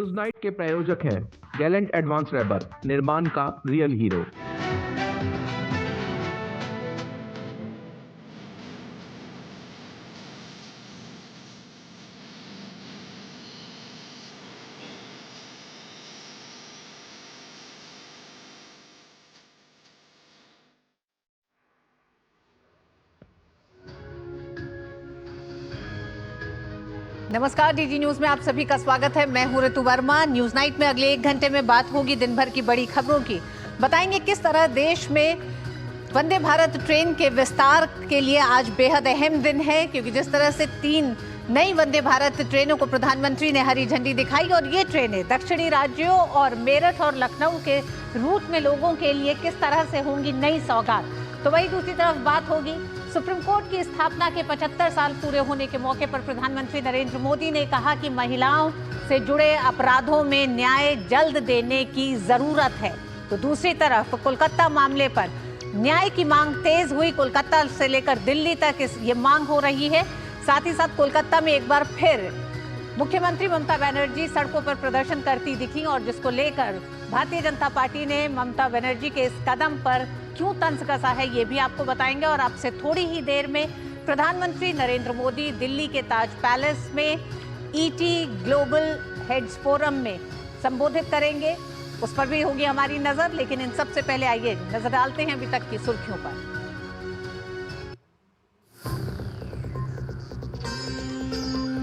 News night के प्रायोजक हैं गैलेंट एडवांस रबर, निर्माण का रियल हीरो। नमस्कार, डीजी न्यूज में आप सभी का स्वागत है। मैं हूं ऋतु वर्मा। न्यूज नाइट में अगले 1 घंटे में बात होगी दिन भर की बड़ी खबरों की। बताएंगे किस तरह देश में वंदे भारत ट्रेन के विस्तार के लिए आज बेहद अहम दिन है, क्योंकि जिस तरह से 3 नई वंदे भारत ट्रेनों को प्रधानमंत्री ने हरी झंडी दिखाई और ये ट्रेनें दक्षिणी राज्यों और मेरठ और लखनऊ के रूट में लोगों के लिए किस तरह से होंगी नई सौगात। तो वही दूसरी तरफ बात होगी सुप्रीम कोर्ट की स्थापना के 75 साल पूरे होने के मौके पर प्रधानमंत्री नरेंद्र मोदी ने कहा कि महिलाओं से जुड़े अपराधों में न्याय जल्द देने की जरूरत है। तो दूसरी तरफ कोलकाता मामले पर न्याय की मांग तेज हुई। कोलकाता से लेकर दिल्ली तक ये मांग हो रही है। साथ ही साथ कोलकाता में एक बार फिर मुख्यमंत्री ममता बनर्जी सड़कों पर प्रदर्शन करती दिखी और जिसको लेकर भारतीय जनता पार्टी ने ममता बनर्जी के इस कदम पर क्यों तंज कसा है ये भी आपको बताएंगे। और आपसे थोड़ी ही देर में प्रधानमंत्री नरेंद्र मोदी दिल्ली के ताज पैलेस में ईटी ग्लोबल हेड्स फोरम में संबोधित करेंगे, उस पर भी होगी हमारी नजर। लेकिन इन सबसे पहले आइए नजर डालते हैं अभी तक की सुर्खियों पर।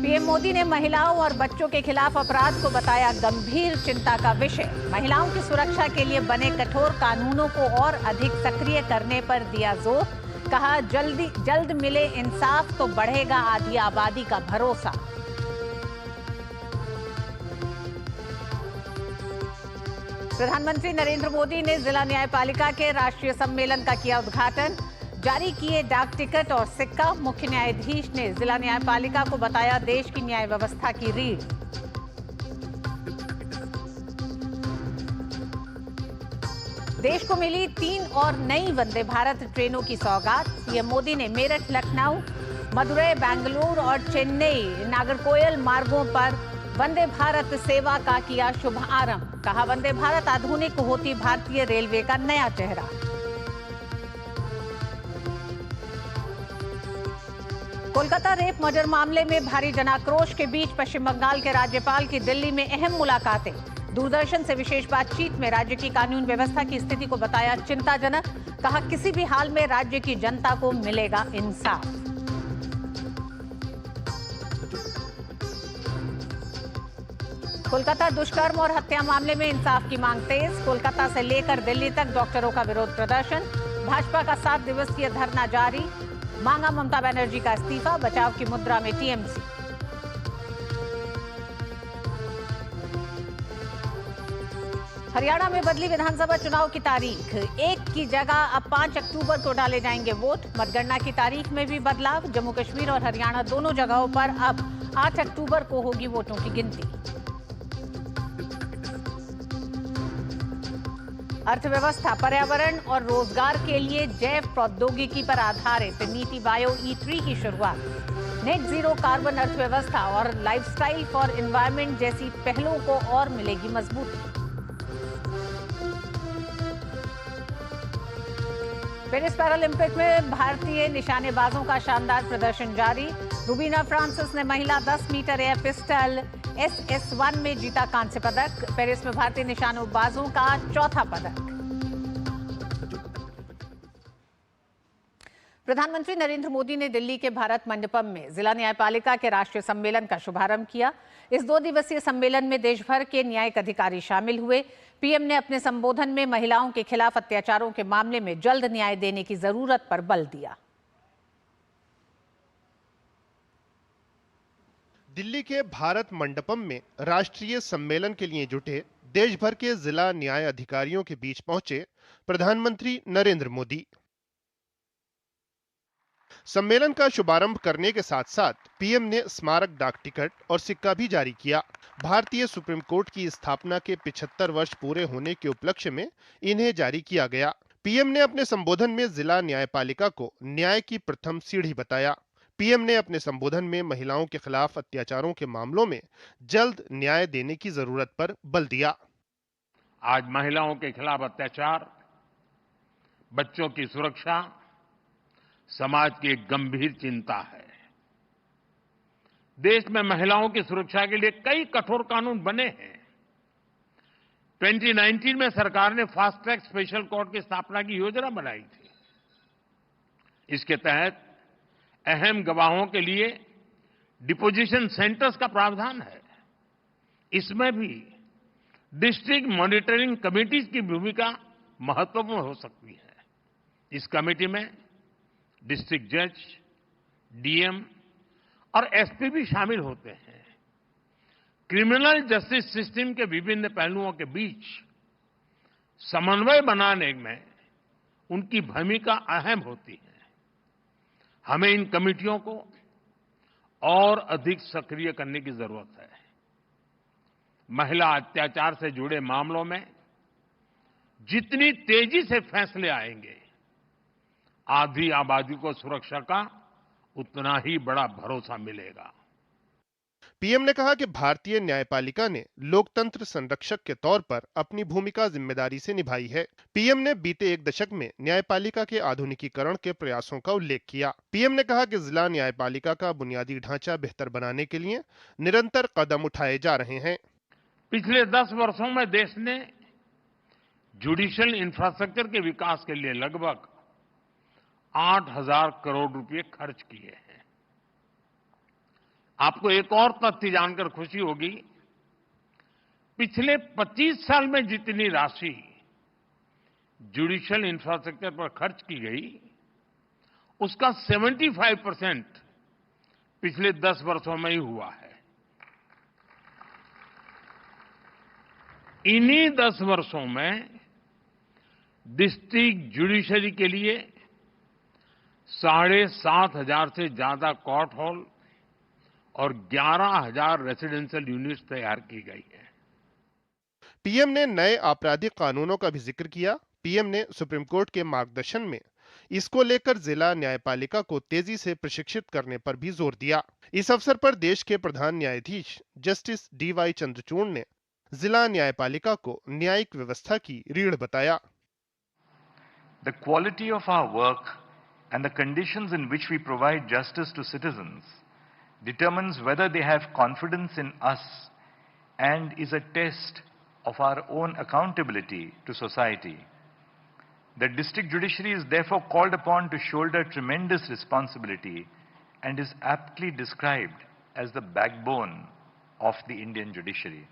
पीएम मोदी ने महिलाओं और बच्चों के खिलाफ अपराध को बताया गंभीर चिंता का विषय। महिलाओं की सुरक्षा के लिए बने कठोर कानूनों को और अधिक सक्रिय करने पर दिया जोर। कहा जल्द मिले इंसाफ तो बढ़ेगा आधी आबादी का भरोसा। प्रधानमंत्री नरेंद्र मोदी ने जिला न्यायपालिका के राष्ट्रीय सम्मेलन का किया उद्घाटन। जारी किए डाक टिकट और सिक्का। मुख्य न्यायाधीश ने जिला न्यायपालिका को बताया देश की न्याय व्यवस्था की रीढ़। देश को मिली 3 और नई वंदे भारत ट्रेनों की सौगात। पीएम मोदी ने मेरठ, लखनऊ, मदुरई, बेंगलुरु और चेन्नई नागरकोइल मार्गों पर वंदे भारत सेवा का किया शुभारंभ। कहा वंदे भारत आधुनिक होती भारतीय रेलवे का नया चेहरा। कोलकाता रेप मर्डर मामले में भारी जनाक्रोश के बीच पश्चिम बंगाल के राज्यपाल की दिल्ली में अहम मुलाकातें। दूरदर्शन से विशेष बातचीत में राज्य की कानून व्यवस्था की स्थिति को बताया चिंताजनक। कहा किसी भी हाल में राज्य की जनता को मिलेगा इंसाफ। कोलकाता दुष्कर्म और हत्या मामले में इंसाफ की मांग तेज। कोलकाता से लेकर दिल्ली तक डॉक्टरों का विरोध प्रदर्शन। भाजपा का 7 दिवसीय धरना जारी। मांगा ममता बनर्जी का इस्तीफा। बचाव की मुद्रा में टीएमसी। हरियाणा में बदली विधानसभा चुनाव की तारीख। 1 की जगह अब 5 अक्टूबर को डाले जाएंगे वोट। मतगणना की तारीख में भी बदलाव। जम्मू कश्मीर और हरियाणा दोनों जगहों पर अब 8 अक्टूबर को होगी वोटों की गिनती। अर्थव्यवस्था, पर्यावरण और रोजगार के लिए जैव प्रौद्योगिकी पर आधारित नीति बायो E3 की शुरुआत। नेट जीरो कार्बन अर्थव्यवस्था और लाइफस्टाइल फॉर एनवायरनमेंट जैसी पहलों को और मिलेगी मजबूती। पेरिस पैरालंपिक में भारतीय निशानेबाजों का शानदार प्रदर्शन जारी। रुबीना फ्रांसिस ने महिला 10 मीटर एयर पिस्टल SS1 में जीता कांस्य पदक। पेरिस में भारतीय निशानेबाजों का 4था पदक। प्रधानमंत्री नरेंद्र मोदी ने दिल्ली के भारत मंडपम में जिला न्यायपालिका के राष्ट्रीय सम्मेलन का शुभारंभ किया। इस 2 दिवसीय सम्मेलन में देश भर के न्यायिक अधिकारी शामिल हुए। पीएम ने अपने संबोधन में महिलाओं के खिलाफ अत्याचारों के मामले में जल्द न्याय देने की जरूरत पर बल दिया। दिल्ली के भारत मंडपम में राष्ट्रीय सम्मेलन के लिए जुटे देश भर के जिला न्याय अधिकारियों के बीच पहुंचे प्रधानमंत्री नरेंद्र मोदी। सम्मेलन का शुभारंभ करने के साथ साथ पीएम ने स्मारक डाक टिकट और सिक्का भी जारी किया। भारतीय सुप्रीम कोर्ट की स्थापना के 75 वर्ष पूरे होने के उपलक्ष्य में इन्हें जारी किया गया। पीएम ने अपने संबोधन में जिला न्यायपालिका को न्याय की प्रथम सीढ़ी बताया। पीएम ने अपने संबोधन में महिलाओं के खिलाफ अत्याचारों के मामलों में जल्द न्याय देने की जरूरत पर बल दिया। आज महिलाओं के खिलाफ अत्याचार, बच्चों की सुरक्षा समाज की एक गंभीर चिंता है। देश में महिलाओं की सुरक्षा के लिए कई कठोर कानून बने हैं। 2019 में सरकार ने फास्ट ट्रैक स्पेशल कोर्ट की स्थापना की योजना बनाई थी। इसके तहत अहम गवाहों के लिए डिपोजिशन सेंटर्स का प्रावधान है। इसमें भी डिस्ट्रिक्ट मॉनिटरिंग कमिटीज की भूमिका महत्वपूर्ण हो सकती है। इस कमेटी में डिस्ट्रिक्ट जज, डीएम और एसपी भी शामिल होते हैं। क्रिमिनल जस्टिस सिस्टम के विभिन्न पहलुओं के बीच समन्वय बनाने में उनकी भूमिका अहम होती है। हमें इन कमेटियों को और अधिक सक्रिय करने की जरूरत है। महिला अत्याचार से जुड़े मामलों में जितनी तेजी से फैसले आएंगे, आधी आबादी को सुरक्षा का उतना ही बड़ा भरोसा मिलेगा। पीएम ने कहा कि भारतीय न्यायपालिका ने लोकतंत्र संरक्षक के तौर पर अपनी भूमिका जिम्मेदारी से निभाई है। पीएम ने बीते एक दशक में न्यायपालिका के आधुनिकीकरण के प्रयासों का उल्लेख किया। पीएम ने कहा कि जिला न्यायपालिका का बुनियादी ढांचा बेहतर बनाने के लिए निरंतर कदम उठाए जा रहे हैं। पिछले 10 वर्षों में देश ने जुडिशियल इंफ्रास्ट्रक्चर के विकास के लिए लगभग 8,000 करोड़ रुपए खर्च किए हैं। आपको एक और तथ्य जानकर खुशी होगी, पिछले 25 साल में जितनी राशि जुडिशियल इंफ्रास्ट्रक्चर पर खर्च की गई, उसका 75% पिछले 10 वर्षों में ही हुआ है। इन्हीं 10 वर्षों में डिस्ट्रिक्ट जुडिशरी के लिए 7,500 से ज्यादा कोर्ट हॉल और 11,000 रेसिडेंशियल यूनिट्स तैयार की गई है। पीएम ने नए आपराधिक कानूनों का भी जिक्र किया। पीएम ने सुप्रीम कोर्ट के मार्गदर्शन में इसको लेकर जिला न्यायपालिका को तेजी से प्रशिक्षित करने पर भी जोर दिया। इस अवसर पर देश के प्रधान न्यायाधीश जस्टिस डीवाई चंद्रचूड़ ने जिला न्यायपालिका को न्यायिक व्यवस्था की रीढ़ बताया। The quality of our work and the conditions in which we provide justice to citizens determines whether they have confidence in us and is a test of our own accountability to society. The district judiciary is therefore called upon to shoulder tremendous responsibility and is aptly described as the backbone of the Indian judiciary.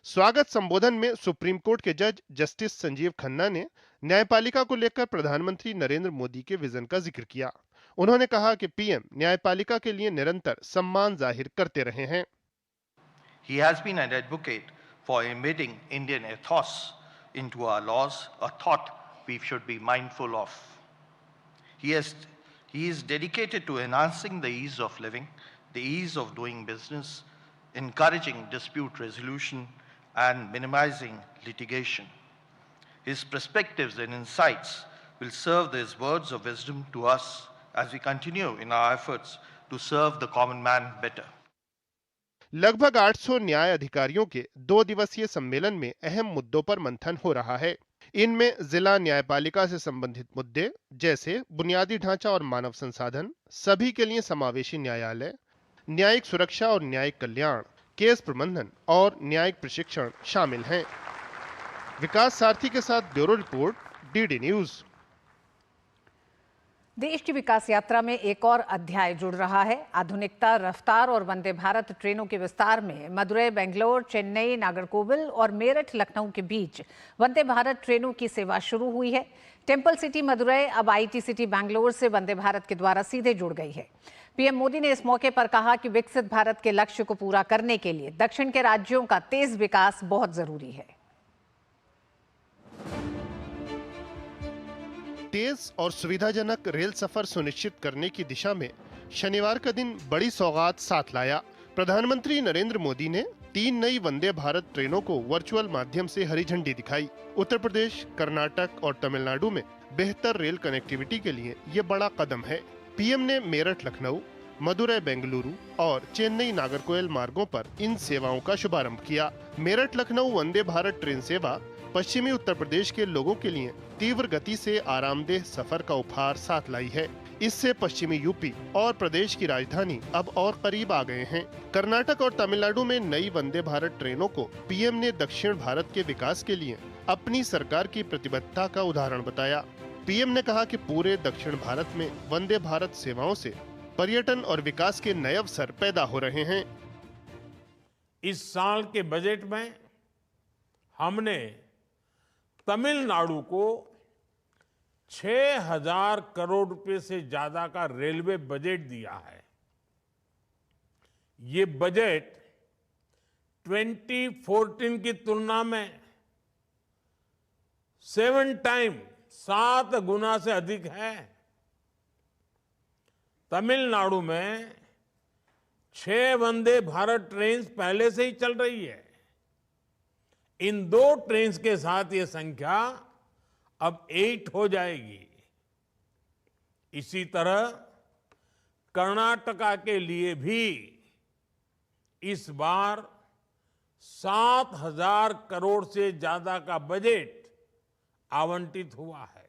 स्वागत संबोधन में supreme court के जज justice Sanjeev Khanna ने न्यायपालिका को लेकर प्रधानमंत्री नरेंद्र मोदी के विजन का जिक्र किया। उन्होंने कहा कि पीएम न्यायपालिका के लिए निरंतर सम्मान जाहिर करते रहे हैं। He has been an advocate for embedding Indian ethos into our laws, a thought we should be mindful of. He is dedicated to enhancing the ease of living, the ease of doing business, encouraging dispute resolution, and minimizing litigation. His perspectives and insights will serve as words of wisdom to us as we continue in our efforts to serve the common man better. लगभग 800 न्याय अधिकारियों के 2 दिवसीय सम्मेलन में अहम मुद्दों पर मंथन हो रहा है। इनमें जिला न्यायपालिका से संबंधित मुद्दे जैसे बुनियादी ढांचा और मानव संसाधन, सभी के लिए समावेशी न्यायालय, न्यायिक सुरक्षा और न्यायिक कल्याण, केस प्रबंधन और न्यायिक प्रशिक्षण शामिल हैं। विकास सारथी के साथ ब्यूरो रिपोर्ट, डीडी न्यूज। देश की विकास यात्रा में एक और अध्याय जुड़ रहा है। आधुनिकता, रफ्तार और वंदे भारत ट्रेनों के विस्तार में मदुरई, बेंगलोर, चेन्नई, नागरकोविल और मेरठ, लखनऊ के बीच वंदे भारत ट्रेनों की सेवा शुरू हुई है। टेम्पल सिटी मदुरई अब आईटी सिटी बैंगलोर से वंदे भारत के द्वारा सीधे जुड़ गई है। पीएम मोदी ने इस मौके पर कहा कि विकसित भारत के लक्ष्य को पूरा करने के लिए दक्षिण के राज्यों का तेज विकास बहुत जरूरी है। तेज और सुविधाजनक रेल सफर सुनिश्चित करने की दिशा में शनिवार का दिन बड़ी सौगात साथ लाया। प्रधानमंत्री नरेंद्र मोदी ने 3 नई वंदे भारत ट्रेनों को वर्चुअल माध्यम से हरी झंडी दिखाई। उत्तर प्रदेश, कर्नाटक और तमिलनाडु में बेहतर रेल कनेक्टिविटी के लिए ये बड़ा कदम है। पीएम ने मेरठ, लखनऊ मदुरै बेंगलुरु और चेन्नई नागरकोइल मार्गों पर इन सेवाओं का शुभारंभ किया। मेरठ लखनऊ वंदे भारत ट्रेन सेवा पश्चिमी उत्तर प्रदेश के लोगों के लिए तीव्र गति से आरामदेह सफर का उपहार साथ लाई है। इससे पश्चिमी यूपी और प्रदेश की राजधानी अब और करीब आ गए हैं। कर्नाटक और तमिलनाडु में नई वंदे भारत ट्रेनों को पीएम ने दक्षिण भारत के विकास के लिए अपनी सरकार की प्रतिबद्धता का उदाहरण बताया। पीएम ने कहा कि पूरे दक्षिण भारत में वंदे भारत सेवाओं से पर्यटन और विकास के नए अवसर पैदा हो रहे हैं। इस साल के बजट में हमने तमिलनाडु को 6,000 करोड़ रुपए से ज्यादा का रेलवे बजट दिया है। ये बजट 2014 की तुलना में 7 गुना से अधिक है। तमिलनाडु में 6 वंदे भारत ट्रेन पहले से ही चल रही है। इन 2 ट्रेन के साथ ये संख्या अब 8 हो जाएगी। इसी तरह कर्नाटका के लिए भी इस बार 7,000 करोड़ से ज्यादा का बजट आवंटित हुआ है।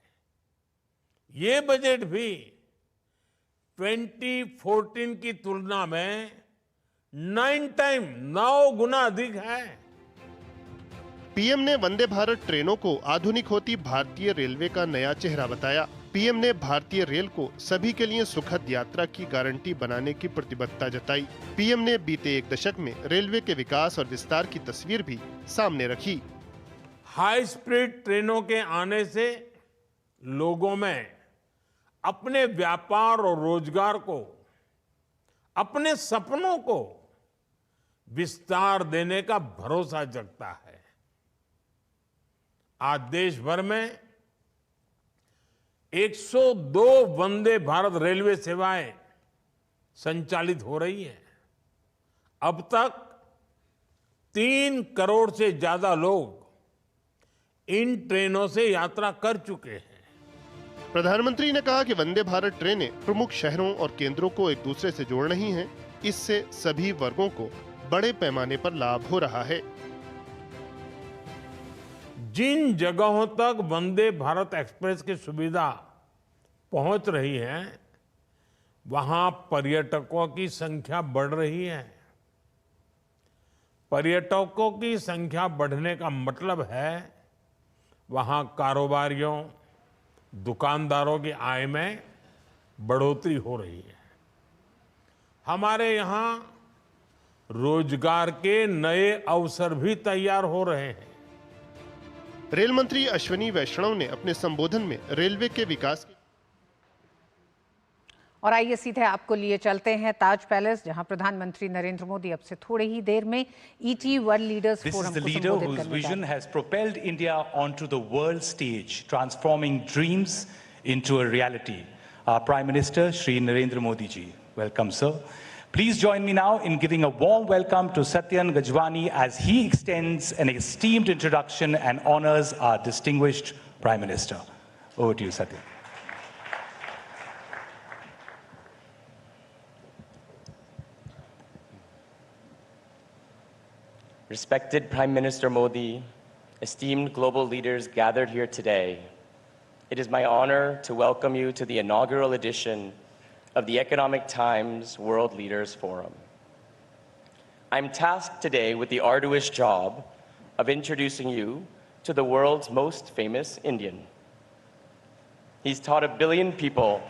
ये बजट भी 2014 की तुलना में 9 गुना अधिक है। पीएम ने वंदे भारत ट्रेनों को आधुनिक होती भारतीय रेलवे का नया चेहरा बताया। पीएम ने भारतीय रेल को सभी के लिए सुखद यात्रा की गारंटी बनाने की प्रतिबद्धता जताई। पीएम ने बीते 1 दशक में रेलवे के विकास और विस्तार की तस्वीर भी सामने रखी। हाई स्पीड ट्रेनों के आने से लोगों में अपने व्यापार और रोजगार को, अपने सपनों को विस्तार देने का भरोसा जगता है। आज देश भर में 102 वंदे भारत रेलवे सेवाएं संचालित हो रही हैं। अब तक 3 करोड़ से ज्यादा लोग इन ट्रेनों से यात्रा कर चुके हैं। प्रधानमंत्री ने कहा कि वंदे भारत ट्रेनें प्रमुख शहरों और केंद्रों को एक दूसरे से जोड़ रही हैं। इससे सभी वर्गों को बड़े पैमाने पर लाभ हो रहा है। जिन जगहों तक वंदे भारत एक्सप्रेस की सुविधा पहुंच रही है, वहां पर्यटकों की संख्या बढ़ रही है। पर्यटकों की संख्या बढ़ने का मतलब है वहां कारोबारियों, दुकानदारों की आय में बढ़ोतरी हो रही है। हमारे यहां रोजगार के नए अवसर भी तैयार हो रहे हैं। रेल मंत्री अश्विनी वैष्णव ने अपने संबोधन में रेलवे के विकास और आइए सीधे आपको लिए चलते हैं ताज पैलेस, जहां प्रधानमंत्री नरेंद्र मोदी अब से थोड़ी ही देर में ईटी वर्ल्ड लीडर्स फोरम को संबोधित करेंगे। This is the leader whose vision has propelled India onto the world stage, transforming dreams into a reality. Our Prime Minister, Shri Narendra Modi ji. Welcome, sir. Please join me now in giving a warm welcome to Satyan Gajwani as he extends an esteemed introduction and honors our distinguished Prime Minister. Over to you, Satyan. Respected Prime Minister Modi, esteemed global leaders gathered here today, it is my honor to welcome you to the inaugural edition of the Economic Times World Leaders Forum. I'm tasked today with the arduous job of introducing you to the world's most famous Indian. He's taught 1 billion people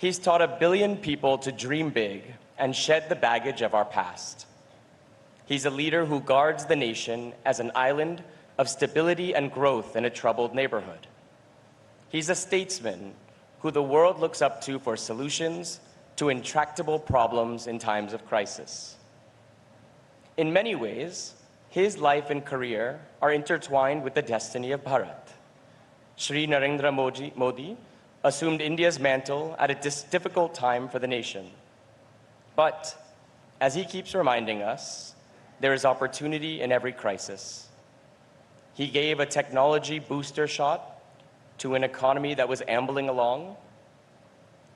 He's taught 1 billion people to dream big and shed the baggage of our past. He's a leader who guards the nation as an island of stability and growth in a troubled neighborhood. He's a statesman who the world looks up to for solutions to intractable problems in times of crisis. In many ways, his life and career are intertwined with the destiny of Bharat. Shri Narendra Modi assumed India's mantle at a difficult time for the nation. But, as he keeps reminding us, there is opportunity in every crisis. He gave a technology booster shot to an economy that was ambling along.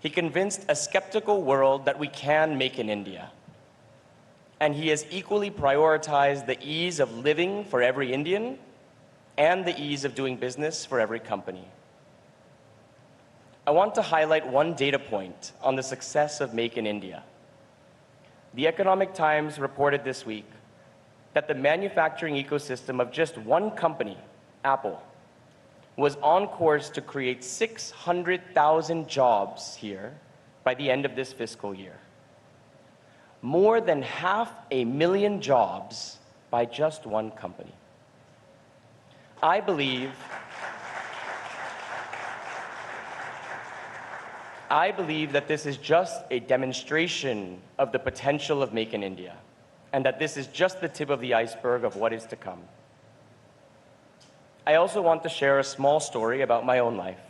He convinced a skeptical world that we can make in India. And he has equally prioritized the ease of living for every Indian and the ease of doing business for every company. I want to highlight one data point on the success of Make in India. The Economic Times reported this week that the manufacturing ecosystem of just one company, Apple, was on course to create 600,000 jobs here by the end of this fiscal year. More than 500,000 jobs by just one company. I believe that this is just a demonstration of the potential of Make in India, and that this is just the tip of the iceberg of what is to come. I also want to share a small story about my own life.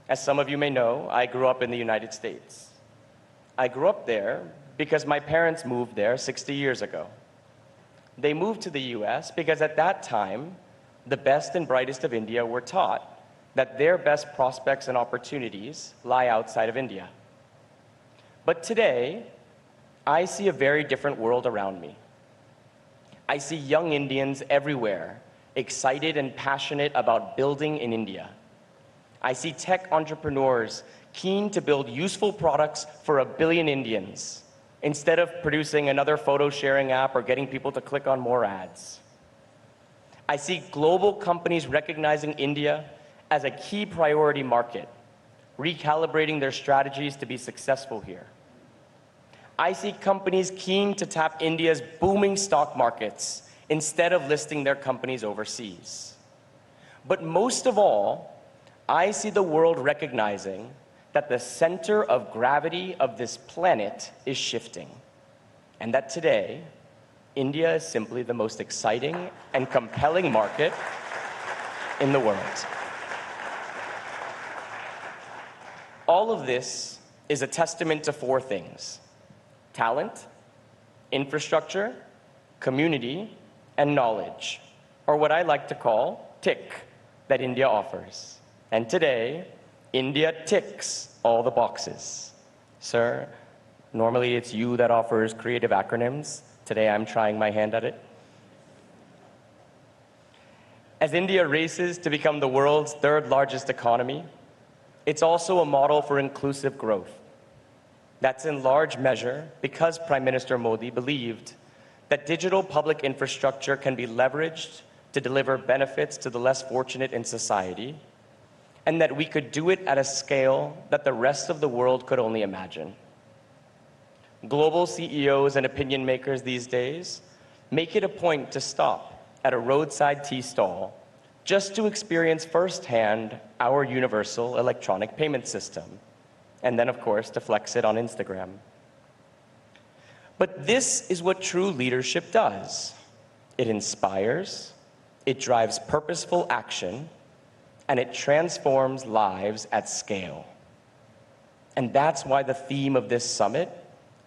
As some of you may know, I grew up in the United States. I grew up there because my parents moved there 60 years ago. They moved to the US because at that time, the best and brightest of India were taught that their best prospects and opportunities lie outside of India. But today, I see a very different world around me. I see young Indians everywhere, excited and passionate about building in India. I see tech entrepreneurs keen to build useful products for 1 billion Indians, instead of producing another photo sharing app or getting people to click on more ads. I see global companies recognizing India as a key priority market, recalibrating their strategies to be successful here. I see companies keen to tap India's booming stock markets instead of listing their companies overseas. But most of all, I see the world recognizing that the center of gravity of this planet is shifting, and that today, India is simply the most exciting and compelling market in the world. All of this is a testament to 4 things: talent, infrastructure, community, and knowledge, or what I like to call TIC, that India offers. And today, India ticks all the boxes. Sir, normally it's you that offers creative acronyms. Today I'm trying my hand at it. As India races to become the world's 3rd largest economy, it's also a model for inclusive growth. That's in large measure because Prime Minister Modi believed that digital public infrastructure can be leveraged to deliver benefits to the less fortunate in society, and that we could do it at a scale that the rest of the world could only imagine. Global CEOs and opinion makers these days make it a point to stop at a roadside tea stall just to experience firsthand our universal electronic payment system, and then, of course, to flex it on Instagram. But this is what true leadership does. It inspires, it drives purposeful action, and it transforms lives at scale. And that's why the theme of this summit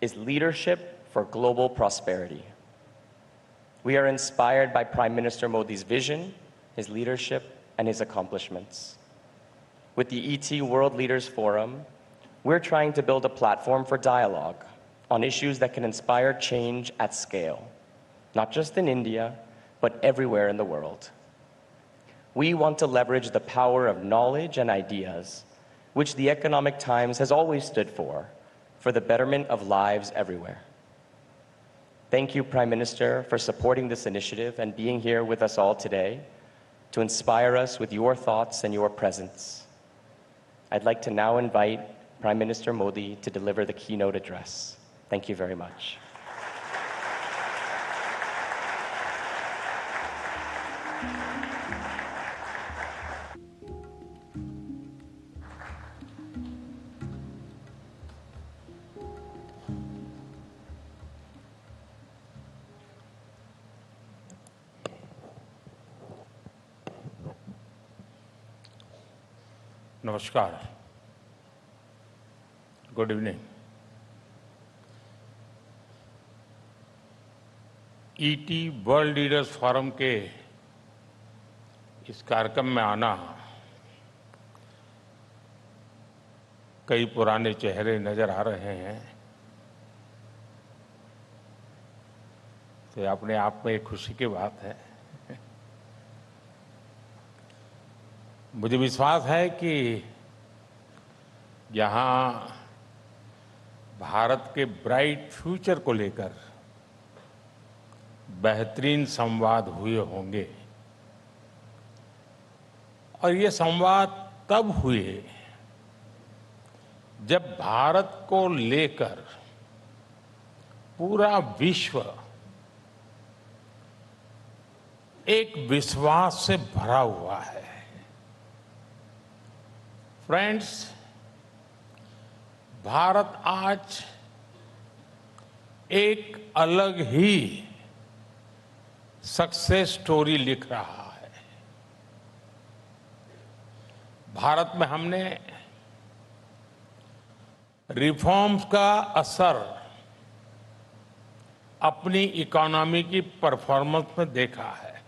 is leadership for global prosperity. We are inspired by Prime Minister Modi's vision, his leadership, and his accomplishments. With the ET World Leaders Forum, we're trying to build a platform for dialogue on issues that can inspire change at scale, not just in India, but everywhere in the world. We want to leverage the power of knowledge and ideas, which the Economic Times has always stood for the betterment of lives everywhere. Thank you, Prime Minister, for supporting this initiative and being here with us all today to inspire us with your thoughts and your presence. I'd like to now invite Prime Minister Modi to deliver the keynote address. Thank you very much. नमस्कार, good evening. ET world leaders forum के इस कार्यक्रम में आना, कई पुराने चेहरे नजर आ रहे हैं, तो अपने आप में एक खुशी की बात है। मुझे विश्वास है कि यहाँ भारत के ब्राइट फ्यूचर को लेकर बेहतरीन संवाद हुए होंगे, और ये संवाद तब हुए जब भारत को लेकर पूरा विश्व एक विश्वास से भरा हुआ है। फ्रेंड्स, भारत आज एक अलग ही सक्सेस स्टोरी लिख रहा है। भारत में हमने रिफॉर्म्स का असर अपनी इकोनॉमी की परफॉर्मेंस में देखा है।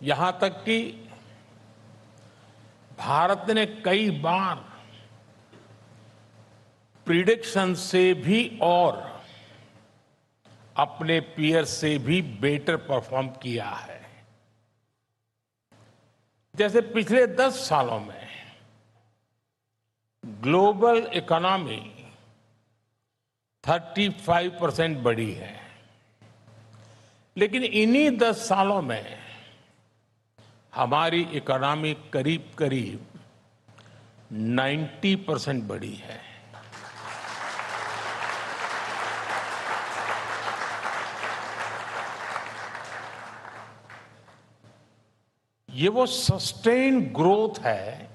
यहां तक कि भारत ने कई बार प्रिडिक्शन से भी और अपने पीयर से भी बेटर परफॉर्म किया है। जैसे पिछले 10 सालों में ग्लोबल इकोनॉमी 35% बढ़ी है, लेकिन इन्हीं 10 सालों में हमारी इकोनॉमी करीब करीब 90% बढ़ी है। ये वो सस्टेन ग्रोथ है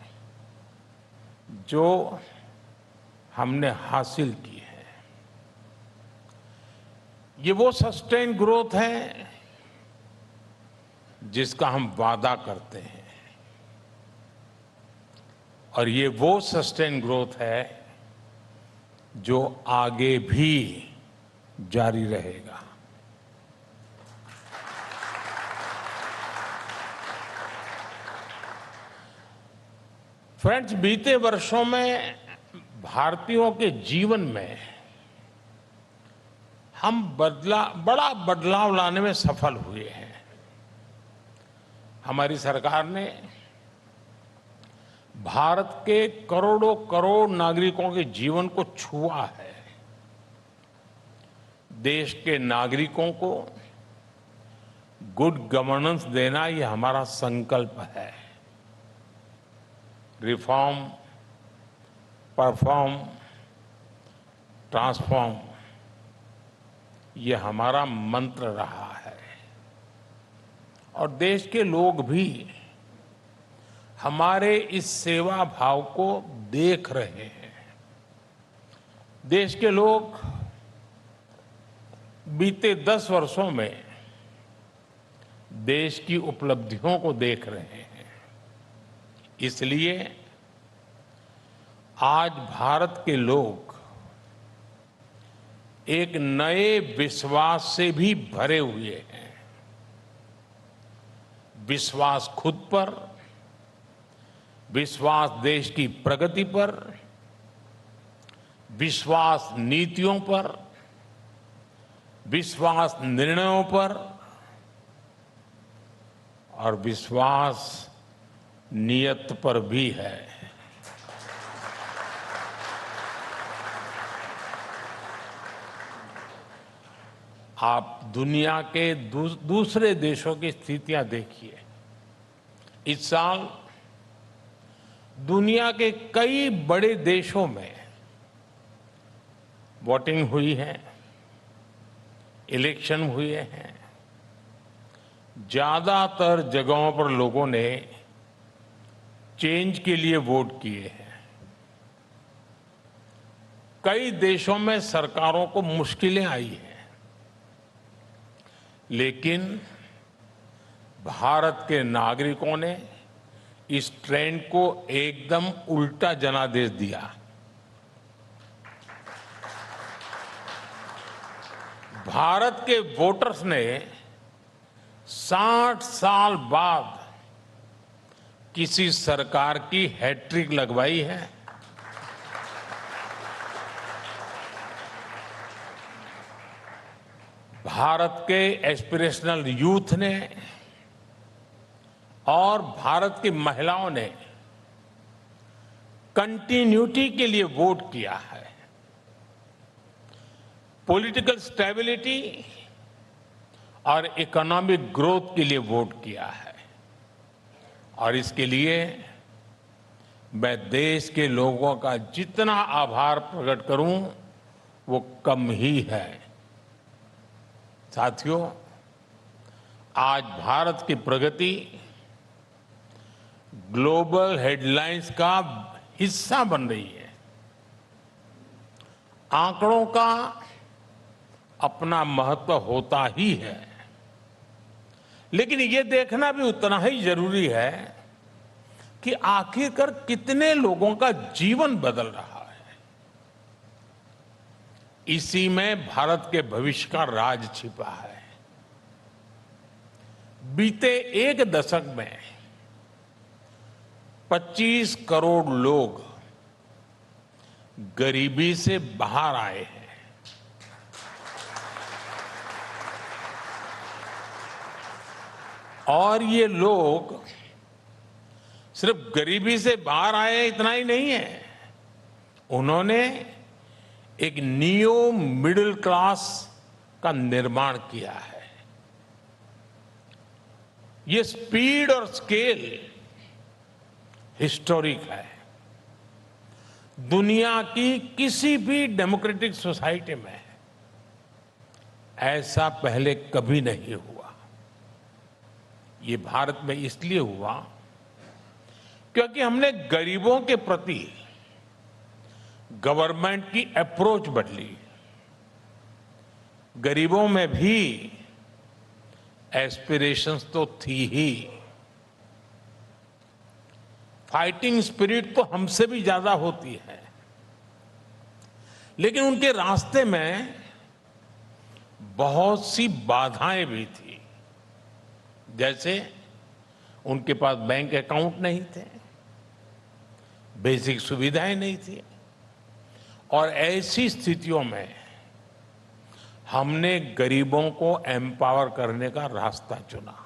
जो हमने हासिल की है। ये वो सस्टेन ग्रोथ है जिसका हम वादा करते हैं, और ये वो सस्टेन ग्रोथ है जो आगे भी जारी रहेगा। फ्रेंड्स, बीते वर्षों में भारतीयों के जीवन में हम बड़ा बदलाव लाने में सफल हुए हैं। हमारी सरकार ने भारत के करोड़ों करोड़ नागरिकों के जीवन को छुआ है। देश के नागरिकों को गुड गवर्नेंस देना, ये हमारा संकल्प है। रिफॉर्म, परफॉर्म, ट्रांसफॉर्म, ये हमारा मंत्र रहा है, और देश के लोग भी हमारे इस सेवा भाव को देख रहे हैं। देश के लोग बीते 10 वर्षों में देश की उपलब्धियों को देख रहे हैं। इसलिए आज भारत के लोग एक नए विश्वास से भी भरे हुए हैं। विश्वास खुद पर, विश्वास देश की प्रगति पर, विश्वास नीतियों पर, विश्वास निर्णयों पर, और विश्वास नियत पर भी है। आप दुनिया के दूसरे देशों की स्थितियां देखिए। इस साल दुनिया के कई बड़े देशों में वोटिंग हुई है, इलेक्शन हुए हैं। ज्यादातर जगहों पर लोगों ने चेंज के लिए वोट किए हैं। कई देशों में सरकारों को मुश्किलें आई हैं, लेकिन भारत के नागरिकों ने इस ट्रेंड को एकदम उल्टा जनादेश दिया। भारत के वोटर्स ने 60 साल बाद किसी सरकार की हैट्रिक लगवाई है। भारत के एस्पिरेशनल यूथ ने और भारत की महिलाओं ने कंटिन्यूटी के लिए वोट किया है। पॉलिटिकल स्टेबिलिटी और इकोनॉमिक ग्रोथ के लिए वोट किया है और इसके लिए मैं देश के लोगों का जितना आभार प्रकट करूं वो कम ही है। साथियों, आज भारत की प्रगति ग्लोबल हेडलाइंस का हिस्सा बन रही है। आंकड़ों का अपना महत्व होता ही है, लेकिन ये देखना भी उतना ही जरूरी है कि आखिरकार कितने लोगों का जीवन बदल रहा है। इसी में भारत के भविष्य का राज छिपा है। बीते एक दशक में 25 करोड़ लोग गरीबी से बाहर आए हैं। और ये लोग सिर्फ गरीबी से बाहर आए इतना ही नहीं है, उन्होंने एक नियो मिडिल क्लास का निर्माण किया है। ये स्पीड और स्केल हिस्टोरिक है। दुनिया की किसी भी डेमोक्रेटिक सोसाइटी में ऐसा पहले कभी नहीं हुआ। ये भारत में इसलिए हुआ क्योंकि हमने गरीबों के प्रति गवर्नमेंट की अप्रोच बदली। गरीबों में भी एस्पिरेशंस तो थी ही। फाइटिंग स्पिरिट तो हमसे भी ज्यादा होती है, लेकिन उनके रास्ते में बहुत सी बाधाएं भी थी। जैसे उनके पास बैंक अकाउंट नहीं थे, बेसिक सुविधाएं नहीं थी, और ऐसी स्थितियों में हमने गरीबों को एम्पावर करने का रास्ता चुना।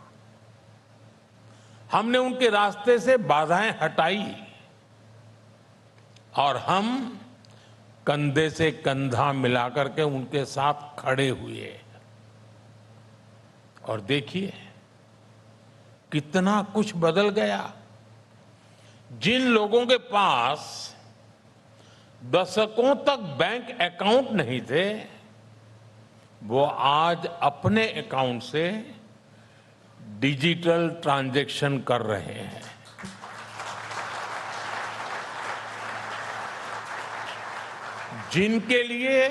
हमने उनके रास्ते से बाधाएं हटाई और हम कंधे से कंधा मिलाकर के उनके साथ खड़े हुए। और देखिए कितना कुछ बदल गया। जिन लोगों के पास दशकों तक बैंक अकाउंट नहीं थे, वो आज अपने अकाउंट से डिजिटल ट्रांजैक्शन कर रहे हैं। जिनके लिए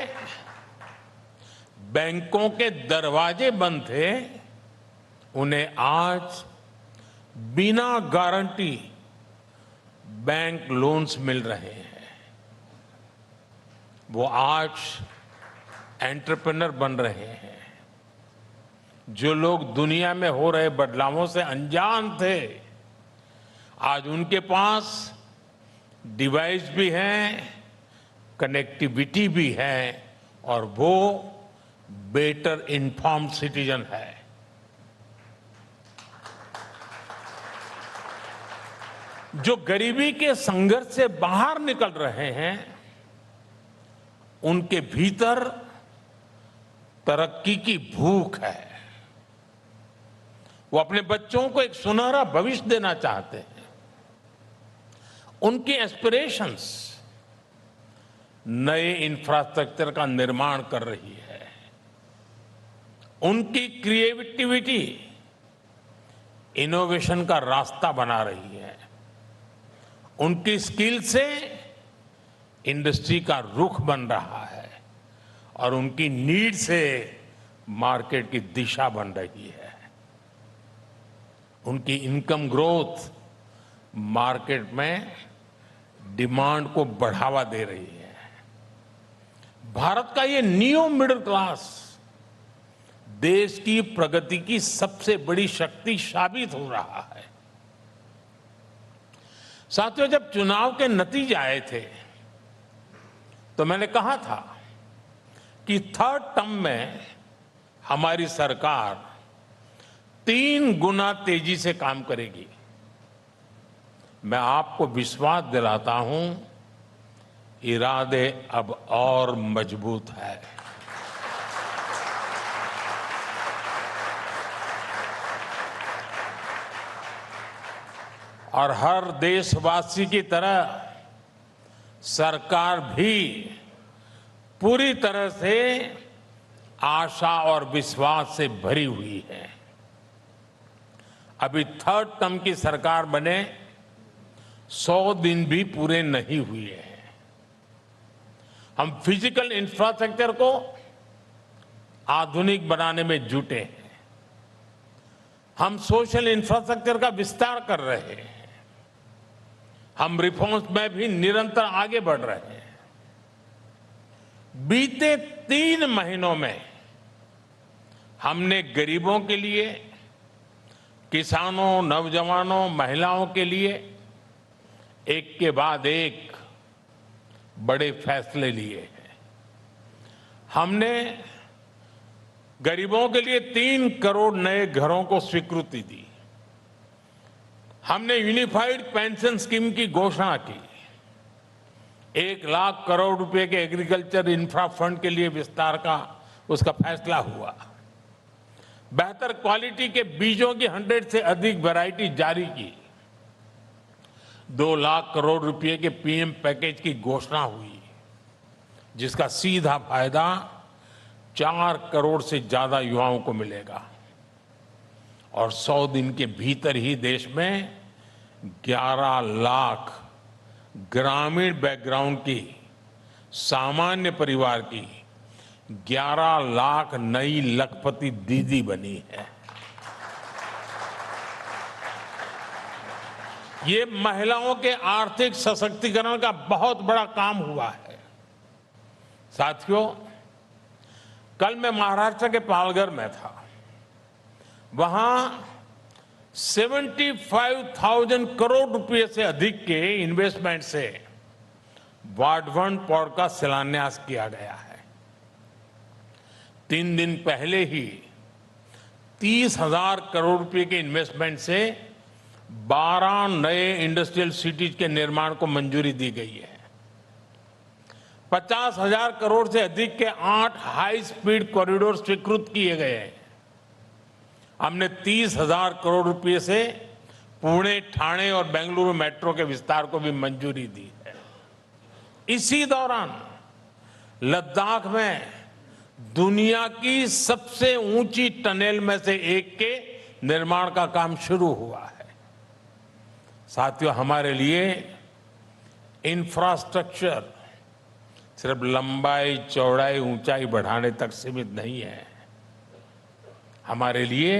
बैंकों के दरवाजे बंद थे, उन्हें आज बिना गारंटी बैंक लोन्स मिल रहे हैं। वो आज एंटरप्रेन्योर बन रहे हैं। जो लोग दुनिया में हो रहे बदलावों से अनजान थे, आज उनके पास डिवाइस भी हैं, कनेक्टिविटी भी है, और वो बेटर इन्फॉर्म्ड सिटीजन है। जो गरीबी के संघर्ष से बाहर निकल रहे हैं, उनके भीतर तरक्की की भूख है। वो अपने बच्चों को एक सुनहरा भविष्य देना चाहते हैं। उनकी एस्पिरेशंस नए इंफ्रास्ट्रक्चर का निर्माण कर रही है। उनकी क्रिएटिविटी इनोवेशन का रास्ता बना रही है। उनकी स्किल से इंडस्ट्री का रुख बन रहा है और उनकी नीड से मार्केट की दिशा बन रही है। उनकी इनकम ग्रोथ मार्केट में डिमांड को बढ़ावा दे रही है। भारत का ये नियो मिडिल क्लास देश की प्रगति की सबसे बड़ी शक्ति साबित हो रहा है। साथियों, जब चुनाव के नतीजे आए थे तो मैंने कहा था कि थर्ड टर्म में हमारी सरकार 3 गुना तेजी से काम करेगी। मैं आपको विश्वास दिलाता हूं, इरादे अब और मजबूत है। और हर देशवासी की तरह सरकार भी पूरी तरह से आशा और विश्वास से भरी हुई है। अभी थर्ड टर्म की सरकार बने 100 दिन भी पूरे नहीं हुए हैं। हम फिजिकल इंफ्रास्ट्रक्चर को आधुनिक बनाने में जुटे हैं। हम सोशल इंफ्रास्ट्रक्चर का विस्तार कर रहे हैं। हम रिफॉर्म्स में भी निरंतर आगे बढ़ रहे हैं। बीते 3 महीनों में हमने गरीबों के लिए, किसानों, नौजवानों, महिलाओं के लिए एक के बाद एक बड़े फैसले लिए हैं। हमने गरीबों के लिए 3 करोड़ नए घरों को स्वीकृति दी। हमने यूनिफाइड पेंशन स्कीम की घोषणा की। 1 लाख करोड़ रुपए के एग्रीकल्चर इंफ्रा फंड के लिए विस्तार का उसका फैसला हुआ। बेहतर क्वालिटी के बीजों की 100 से अधिक वैरायटी जारी की। 2 लाख करोड़ रुपए के पीएम पैकेज की घोषणा हुई, जिसका सीधा फायदा 4 करोड़ से ज्यादा युवाओं को मिलेगा। और 100 दिन के भीतर ही देश में 11 लाख ग्रामीण बैकग्राउंड की सामान्य परिवार की 11 लाख नई लखपति दीदी बनी है। ये महिलाओं के आर्थिक सशक्तिकरण का बहुत बड़ा काम हुआ है। साथियों, कल मैं महाराष्ट्र के पालघर में था। वहां 75,000 करोड़ रुपए से अधिक के इन्वेस्टमेंट से वाढवण पोर्ट का शिलान्यास किया गया है। 3 दिन पहले ही 30,000 करोड़ रुपए के इन्वेस्टमेंट से 12 नए इंडस्ट्रियल सिटीज के निर्माण को मंजूरी दी गई है। 50,000 करोड़ से अधिक के 8 हाई स्पीड कॉरिडोर स्वीकृत किए गए हैं। हमने 30,000 करोड़ रुपए से पुणे, ठाणे और बेंगलुरु मेट्रो के विस्तार को भी मंजूरी दी है। इसी दौरान लद्दाख में दुनिया की सबसे ऊंची टनल में से एक के निर्माण का काम शुरू हुआ है। साथियों, हमारे लिए इंफ्रास्ट्रक्चर सिर्फ लंबाई, चौड़ाई, ऊंचाई बढ़ाने तक सीमित नहीं है। हमारे लिए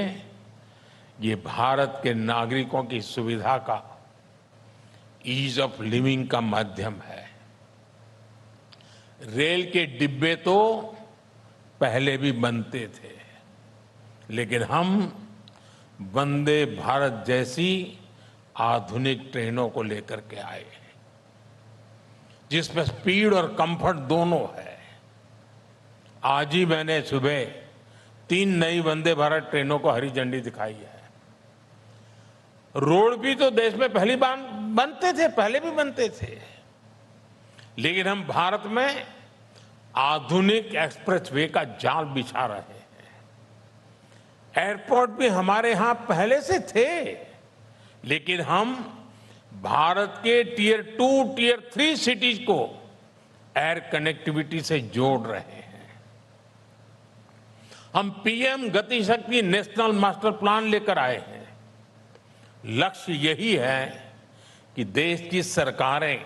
ये भारत के नागरिकों की सुविधा का, ईज ऑफ लिविंग का माध्यम है। रेल के डिब्बे तो पहले भी बनते थे, लेकिन हम वंदे भारत जैसी आधुनिक ट्रेनों को लेकर के आए, जिसमें स्पीड और कंफर्ट दोनों है। आज ही मैंने सुबह 3 नई वंदे भारत ट्रेनों को हरी झंडी दिखाई है। रोड भी तो देश में पहली बार बनते थे, पहले भी बनते थे, लेकिन हम भारत में आधुनिक एक्सप्रेसवे का जाल बिछा रहे हैं। एयरपोर्ट भी हमारे यहां पहले से थे, लेकिन हम भारत के टियर 2, टियर 3 सिटीज को एयर कनेक्टिविटी से जोड़ रहे हैं। हम पीएम गति शक्ति नेशनल मास्टर प्लान लेकर आए हैं। लक्ष्य यही है कि देश की सरकारें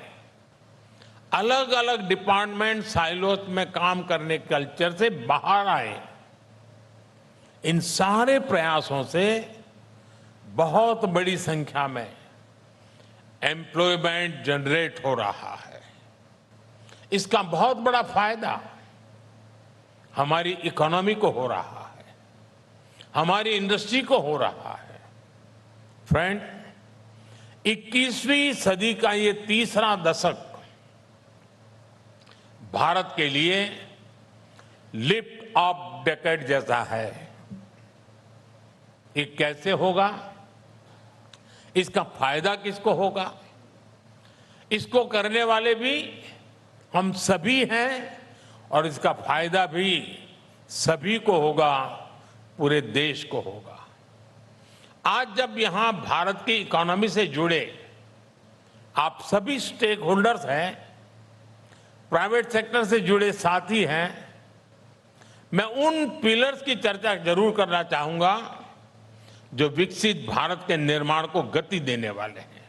अलग अलग डिपार्टमेंट साइलोस में काम करने के कल्चर से बाहर आए। इन सारे प्रयासों से बहुत बड़ी संख्या में एम्प्लॉयमेंट जनरेट हो रहा है। इसका बहुत बड़ा फायदा हमारी इकोनॉमी को हो रहा है। हमारी इंडस्ट्री को हो रहा है। फ्रेंड, 21वीं सदी का ये तीसरा दशक भारत के लिए लिफ्ट ऑफ डेकेड जैसा है। ये कैसे होगा? इसका फायदा किसको होगा? इसको करने वाले भी हम सभी हैं और इसका फायदा भी सभी को होगा, पूरे देश को होगा। आज जब यहां भारत की इकोनॉमी से जुड़े आप सभी स्टेक होल्डर्स हैं, प्राइवेट सेक्टर से जुड़े साथी हैं, मैं उन पिलर्स की चर्चा जरूर करना चाहूंगा जो विकसित भारत के निर्माण को गति देने वाले हैं।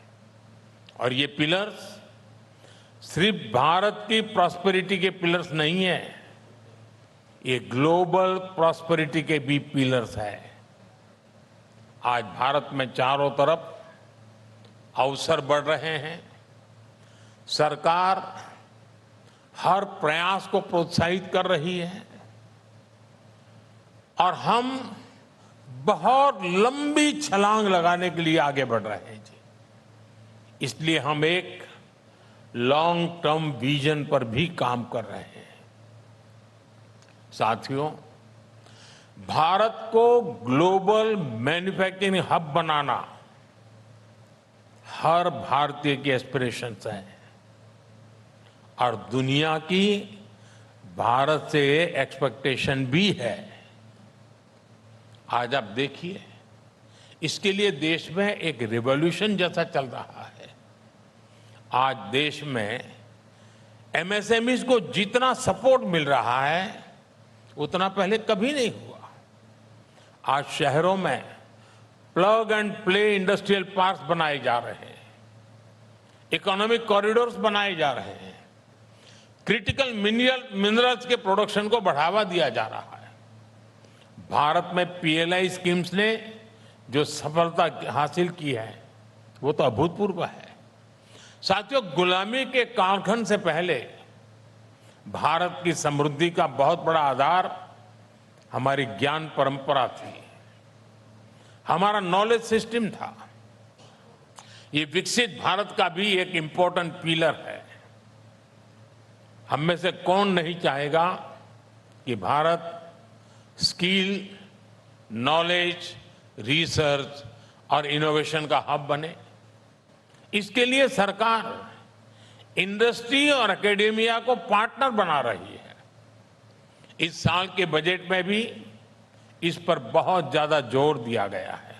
और ये पिलर्स सिर्फ भारत की प्रॉस्पेरिटी के पिलर्स नहीं है, ये ग्लोबल प्रॉस्पेरिटी के भी पिलर्स है। आज भारत में चारों तरफ अवसर बढ़ रहे हैं। सरकार हर प्रयास को प्रोत्साहित कर रही है और हम बहुत लंबी छलांग लगाने के लिए आगे बढ़ रहे हैं जी। इसलिए हम एक लॉन्ग टर्म विजन पर भी काम कर रहे हैं। साथियों, भारत को ग्लोबल मैन्युफैक्चरिंग हब बनाना हर भारतीय की एस्पिरेशंस है और दुनिया की भारत से एक्सपेक्टेशन भी है। आज आप देखिए, इसके लिए देश में एक रिवॉल्यूशन जैसा चल रहा है। आज देश में एमएसएमईज को जितना सपोर्ट मिल रहा है उतना पहले कभी नहीं हुआ। आज शहरों में plug and play industrial parks बनाए जा रहे हैं, इकोनॉमिक कॉरिडोर्स बनाए जा रहे हैं, क्रिटिकल मिनरल्स के प्रोडक्शन को बढ़ावा दिया जा रहा है। भारत में पीएलआई स्कीम्स ने जो सफलता हासिल की है वो तो अभूतपूर्व है। साथियों, गुलामी के कालखंड से पहले भारत की समृद्धि का बहुत बड़ा आधार हमारी ज्ञान परंपरा थी, हमारा नॉलेज सिस्टम था। ये विकसित भारत का भी एक इंपॉर्टेंट पिलर है। हम में से कौन नहीं चाहेगा कि भारत स्किल, नॉलेज, रिसर्च और इनोवेशन का हब बने। इसके लिए सरकार इंडस्ट्री और एकेडेमिया को पार्टनर बना रही है। इस साल के बजट में भी इस पर बहुत ज्यादा जोर दिया गया है।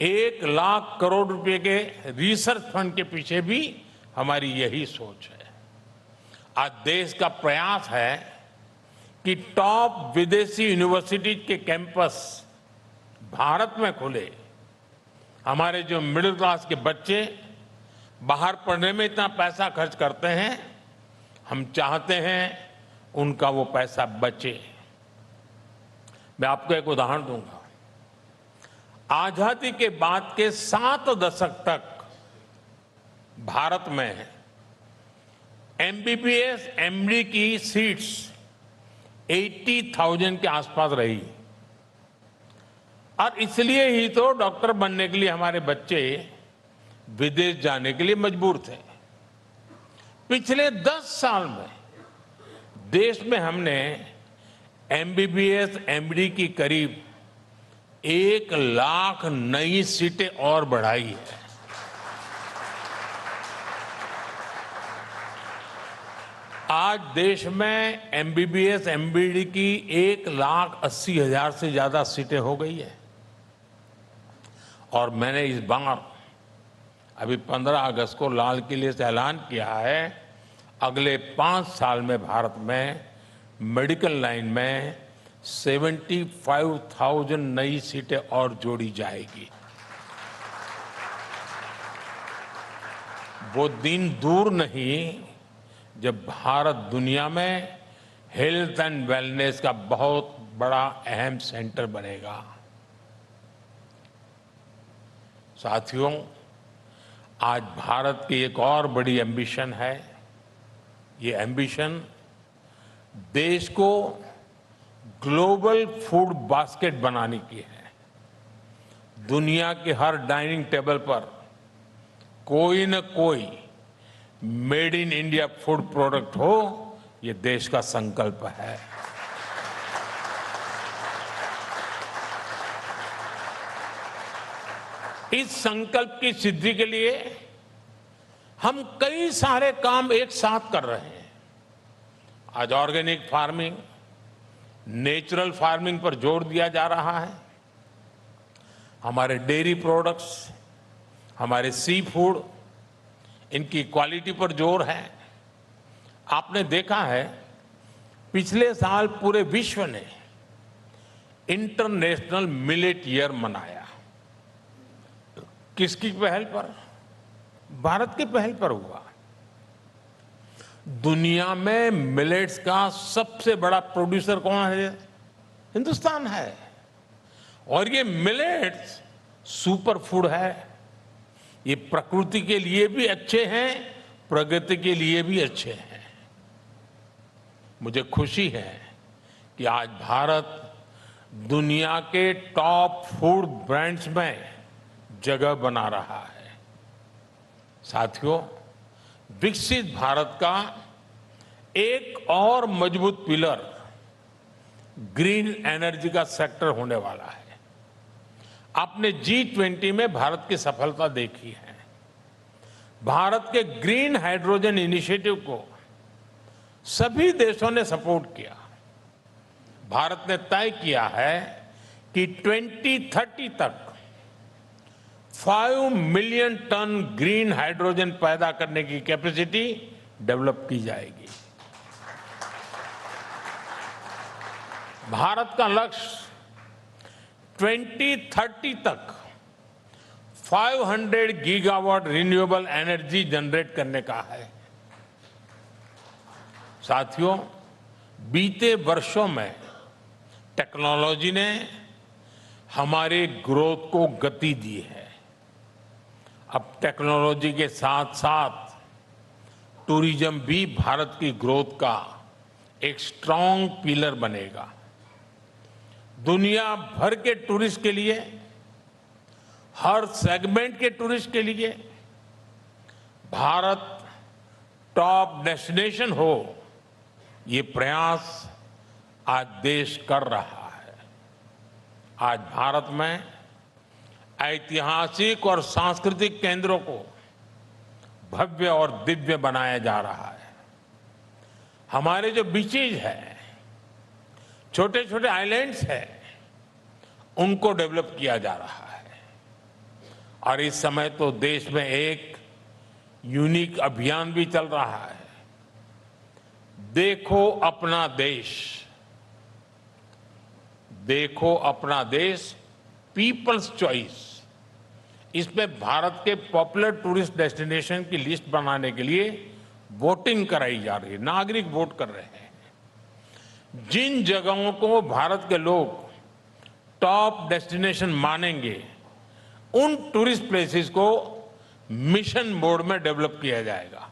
1 लाख करोड़ रुपए के रिसर्च फंड के पीछे भी हमारी यही सोच है। आज देश का प्रयास है कि टॉप विदेशी यूनिवर्सिटी के कैंपस भारत में खुले। हमारे जो मिडिल क्लास के बच्चे बाहर पढ़ने में इतना पैसा खर्च करते हैं, हम चाहते हैं उनका वो पैसा बचे। मैं आपको एक उदाहरण दूंगा। आजादी के बाद के 7 दशक तक भारत में एमबीबीएस, एमडी की सीट्स 80,000 के आसपास रही और इसलिए ही तो डॉक्टर बनने के लिए हमारे बच्चे विदेश जाने के लिए मजबूर थे। पिछले 10 साल में देश में हमने एमबीबीएस, एमडी की करीब 1 लाख नई सीटें और बढ़ाई है। आज देश में एमबीबीएस, एमडी की 1,80,000 से ज्यादा सीटें हो गई है। और मैंने इस बार अभी 15 अगस्त को लाल किले से ऐलान किया है, अगले 5 साल में भारत में मेडिकल लाइन में 75,000 नई सीटें और जोड़ी जाएगी। वो दिन दूर नहीं जब भारत दुनिया में हेल्थ एंड वेलनेस का बहुत बड़ा अहम सेंटर बनेगा। साथियों, आज भारत की एक और बड़ी एम्बिशन है। ये एम्बिशन देश को ग्लोबल फूड बास्केट बनाने की है। दुनिया के हर डाइनिंग टेबल पर कोई न कोई made in India food product हो, ये देश का संकल्प है। इस संकल्प की सिद्धि के लिए हम कई सारे काम एक साथ कर रहे हैं। आज ऑर्गेनिक फार्मिंग, नेचुरल फार्मिंग पर जोर दिया जा रहा है। हमारे डेयरी प्रोडक्ट्स, हमारे सी फूड, इनकी क्वालिटी पर जोर है। आपने देखा है पिछले साल पूरे विश्व ने इंटरनेशनल मिलेट ईयर मनाया। किसकी पहल पर? भारत की पहल पर हुआ। दुनिया में मिलेट्स का सबसे बड़ा प्रोड्यूसर कौन है? हिंदुस्तान है। और ये मिलेट्स सुपर फूड है। ये प्रकृति के लिए भी अच्छे हैं, प्रगति के लिए भी अच्छे हैं। मुझे खुशी है कि आज भारत दुनिया के टॉप फूड ब्रांड्स में जगह बना रहा है। साथियों, विकसित भारत का एक और मजबूत पिलर ग्रीन एनर्जी का सेक्टर होने वाला है। आपने G20 में भारत की सफलता देखी है। भारत के ग्रीन हाइड्रोजन इनिशिएटिव को सभी देशों ने सपोर्ट किया। भारत ने तय किया है कि 2030 तक 5 मिलियन टन ग्रीन हाइड्रोजन पैदा करने की कैपेसिटी डेवलप की जाएगी। भारत का लक्ष्य 2030 तक 500 गीगावाट रिन्यूएबल एनर्जी जनरेट करने का है। साथियों, बीते वर्षों में टेक्नोलॉजी ने हमारे ग्रोथ को गति दी है। अब टेक्नोलॉजी के साथ साथ टूरिज्म भी भारत की ग्रोथ का एक स्ट्रांग पिलर बनेगा। दुनिया भर के टूरिस्ट के लिए, हर सेगमेंट के टूरिस्ट के लिए भारत टॉप डेस्टिनेशन हो, ये प्रयास आज देश कर रहा है। आज भारत में ऐतिहासिक और सांस्कृतिक केंद्रों को भव्य और दिव्य बनाया जा रहा है। हमारे जो बीचेज हैं, छोटे छोटे आइलैंड्स हैं, उनको डेवलप किया जा रहा है। और इस समय तो देश में एक यूनिक अभियान भी चल रहा है, देखो अपना देश। देखो अपना देश, पीपल्स चॉइस। इसमें भारत के पॉपुलर टूरिस्ट डेस्टिनेशन की लिस्ट बनाने के लिए वोटिंग कराई जा रही है। नागरिक वोट कर रहे हैं। जिन जगहों को भारत के लोग टॉप डेस्टिनेशन मानेंगे, उन टूरिस्ट प्लेसेस को मिशन मोड में डेवलप किया जाएगा।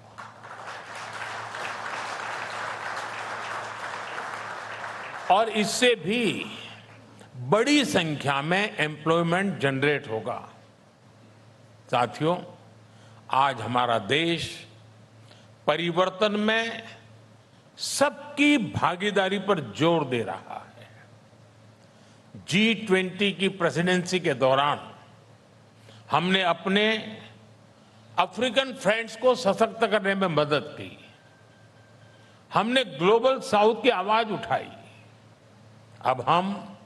और इससे भी बड़ी संख्या में एम्प्लॉयमेंट जनरेट होगा। साथियों, आज हमारा देश परिवर्तन में सबकी भागीदारी पर जोर दे रहा है। G20 की प्रेसिडेंसी के दौरान हमने अपने अफ्रीकन फ्रेंड्स को सशक्त करने में मदद की। हमने ग्लोबल साउथ की आवाज उठाई। अब हम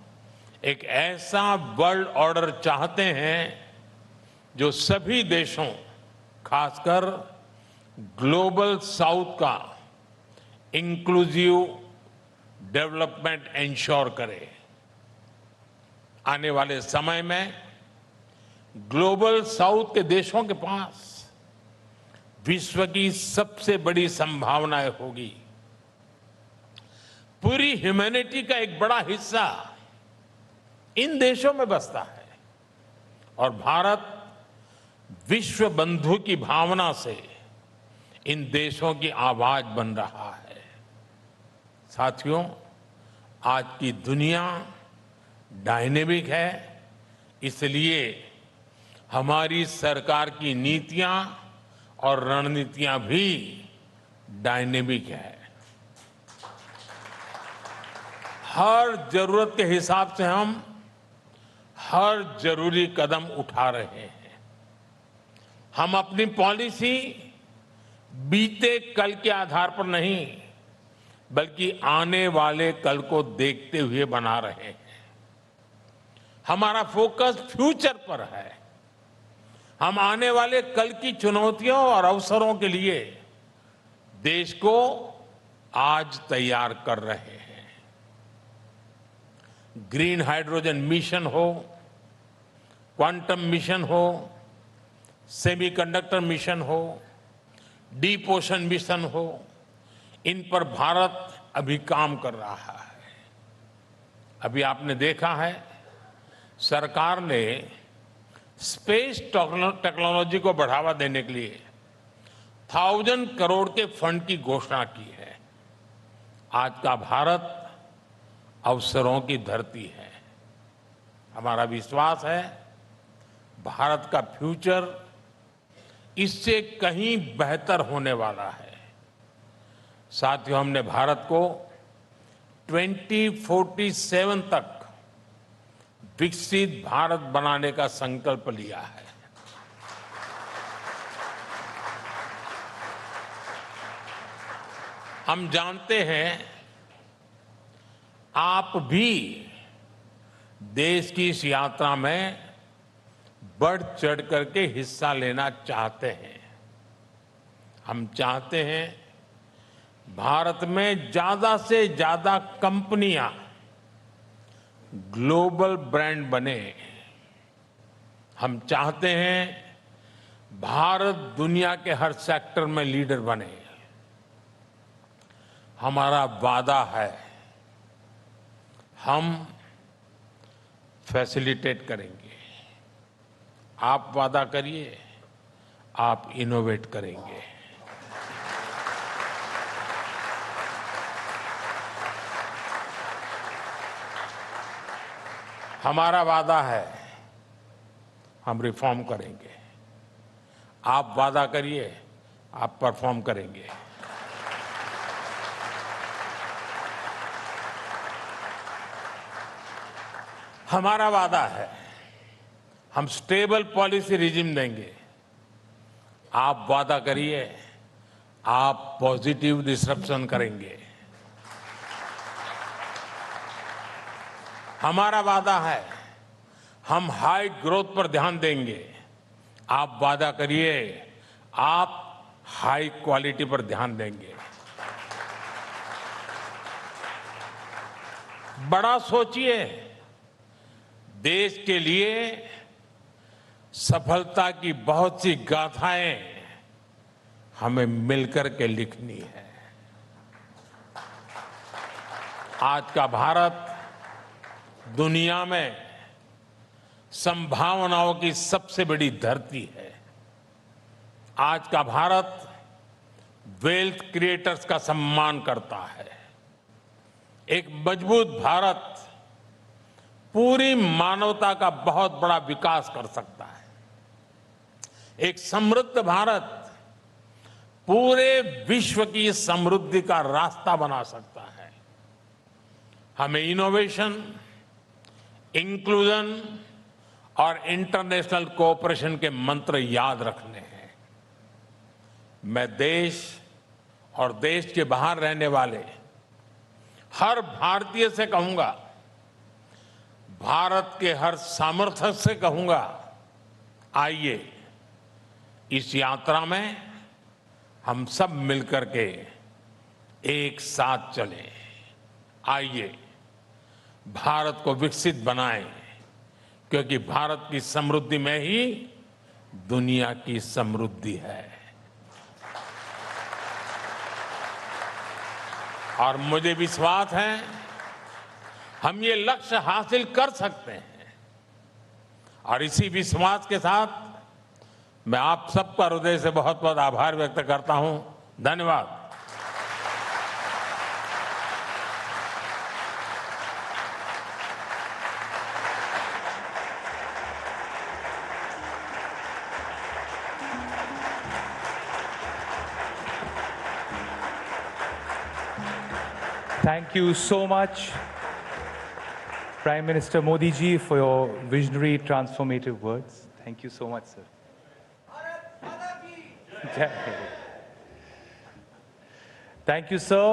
एक ऐसा वर्ल्ड ऑर्डर चाहते हैं जो सभी देशों, खासकर ग्लोबल साउथ का इंक्लूसिव डेवलपमेंट इंश्योर करे। आने वाले समय में ग्लोबल साउथ के देशों के पास विश्व की सबसे बड़ी संभावनाएं होगी। पूरी ह्यूमैनिटी का एक बड़ा हिस्सा इन देशों में बसता है और भारत विश्व बंधु की भावना से इन देशों की आवाज बन रहा है। साथियों, आज की दुनिया डायनेमिक है, इसलिए हमारी सरकार की नीतियां और रणनीतियां भी डायनेमिक है। हर जरूरत के हिसाब से हम हर जरूरी कदम उठा रहे हैं। हम अपनी पॉलिसी बीते कल के आधार पर नहीं, बल्कि आने वाले कल को देखते हुए बना रहे हैं। हमारा फोकस फ्यूचर पर है। हम आने वाले कल की चुनौतियों और अवसरों के लिए देश को आज तैयार कर रहे हैं। ग्रीन हाइड्रोजन मिशन हो, क्वांटम मिशन हो, सेमीकंडक्टर मिशन हो, डीप ओशन मिशन हो, इन पर भारत अभी काम कर रहा है। अभी आपने देखा है, सरकार ने स्पेस टेक्नोलॉजी को बढ़ावा देने के लिए 1000 करोड़ के फंड की घोषणा की है। आज का भारत अवसरों की धरती है। हमारा विश्वास है भारत का फ्यूचर इससे कहीं बेहतर होने वाला है। साथियों, हमने भारत को 2047 तक विकसित भारत बनाने का संकल्प लिया है। हम जानते हैं आप भी देश की इस यात्रा में बढ़ चढ़ करके हिस्सा लेना चाहते हैं। हम चाहते हैं भारत में ज्यादा से ज्यादा कंपनियां ग्लोबल ब्रांड बने। हम चाहते हैं भारत दुनिया के हर सेक्टर में लीडर बने। हमारा वादा है, हम फैसिलिटेट करेंगे। आप वादा करिए, आप इनोवेट करेंगे। हमारा वादा है, हम रिफॉर्म करेंगे। आप वादा करिए, आप परफॉर्म करेंगे। हमारा वादा है, हम स्टेबल पॉलिसी रिजिम देंगे। आप वादा करिए, आप पॉजिटिव डिसरप्शन करेंगे। हमारा वादा है, हम हाई ग्रोथ पर ध्यान देंगे। आप वादा करिए, आप हाई क्वालिटी पर ध्यान देंगे। बड़ा सोचिए, देश के लिए सफलता की बहुत सी गाथाएं हमें मिलकर के लिखनी है। आज का भारत दुनिया में संभावनाओं की सबसे बड़ी धरती है। आज का भारत वेल्थ क्रिएटर्स का सम्मान करता है। एक मजबूत भारत पूरी मानवता का बहुत बड़ा विकास कर सकता है। एक समृद्ध भारत पूरे विश्व की समृद्धि का रास्ता बना सकता है। हमें इनोवेशन, इंक्लूजन और इंटरनेशनल कोऑपरेशन के मंत्र याद रखने हैं। मैं देश और देश के बाहर रहने वाले हर भारतीय से कहूंगा, भारत के हर सामर्थ्य से कहूंगा, आइए इस यात्रा में हम सब मिलकर के एक साथ चलें। आइए भारत को विकसित बनाएं, क्योंकि भारत की समृद्धि में ही दुनिया की समृद्धि है। और मुझे विश्वास है हम ये लक्ष्य हासिल कर सकते हैं। और इसी विश्वास के साथ मैं आप सबका हृदय से बहुत बहुत आभार व्यक्त करता हूं। धन्यवाद। Thank you so much, Prime Minister Modi ji, for your visionary, transformative words. Thank you so much, sir. Thank you, sir,